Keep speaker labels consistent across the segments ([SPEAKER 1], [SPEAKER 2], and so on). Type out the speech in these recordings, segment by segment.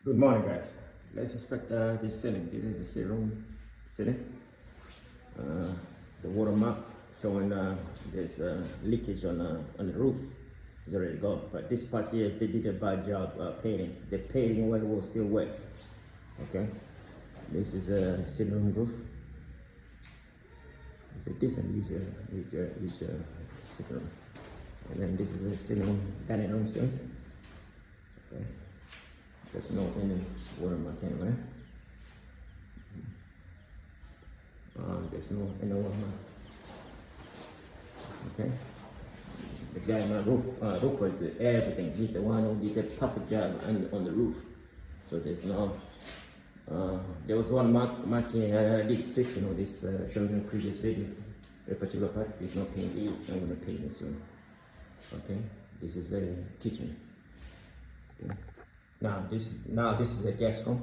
[SPEAKER 1] Good morning, guys. Let's inspect this ceiling. This is the ceiling. Uh, the water mark showing there's leakage on the roof. It's already gone. But this part here, they did a bad job painting. The painting when it was still wet. Okay. This is a sitting room roof. It's a decent sitting room. And then this is a sitting dining room ceiling. Okay. There's no any water mark anywhere. There's no any water mark. Okay. The guy on the roofer is everything. He's the one who did a perfect job on the roof. So there's no. There was one mark here I did fix, this shown in the previous video. A particular part is not painted yet. I'm gonna paint it soon. Okay. This is the kitchen. Okay. Now this is a guest room.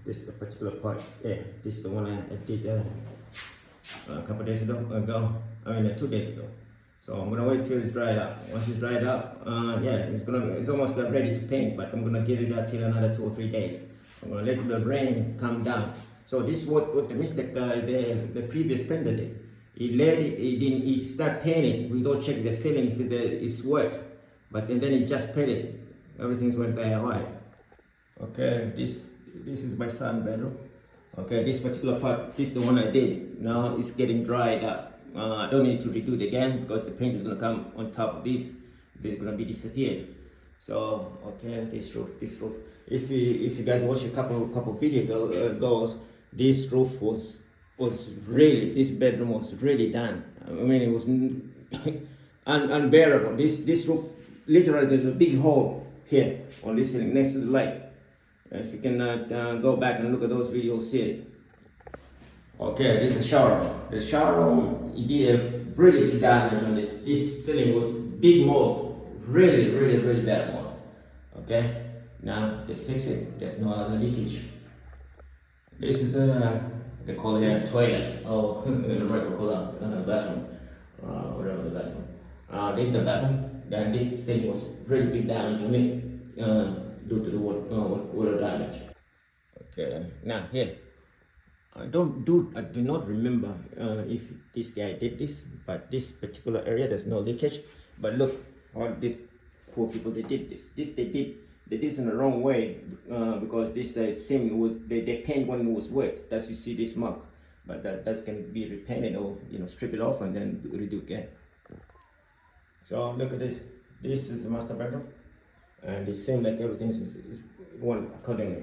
[SPEAKER 1] This is the particular part. Yeah, this is the one I did a couple days ago. 2 days ago. So I'm gonna wait till it's dried up. Once it's dried up, yeah, it's almost ready to paint. But I'm gonna give it till another 2 or 3 days. I'm gonna let the rain come down. So this is what the mistake the previous painter did. He started painting without checking the ceiling if it's wet. But then he just painted it. Everything's went there high. Okay, this is my son's bedroom. Okay, this particular part, this is the one I did. Now it's getting dried up. I don't need to redo it again because the paint is gonna come on top of this. This is gonna be disappeared. So okay, this roof. If you guys watch a couple video goes, this roof was really, this bedroom was really done. I mean, it was unbearable. This roof, literally, there's a big hole here on this ceiling next to the light. If you can go back and look at those videos, see it. Okay, this is the shower room. The shower room, it did a really big damage on this. This ceiling was big mold, really bad mold. Okay, now they fix it. There's no other leakage. This is they call it a toilet. Oh, in America call it bathroom, whatever the bathroom. This is the bathroom. Then this ceiling was really big damage on it due to the water damage. Okay, now here. I do not remember if this guy did this, but this particular area there's no leakage. But look, all these poor people, they did this. They did this in the wrong way because this seam was they paint when it was wet. That's you see this mark, but that's can be repainted or strip it off and then redo again. So look at this. This is the master bedroom, and it seems like everything is one accordingly.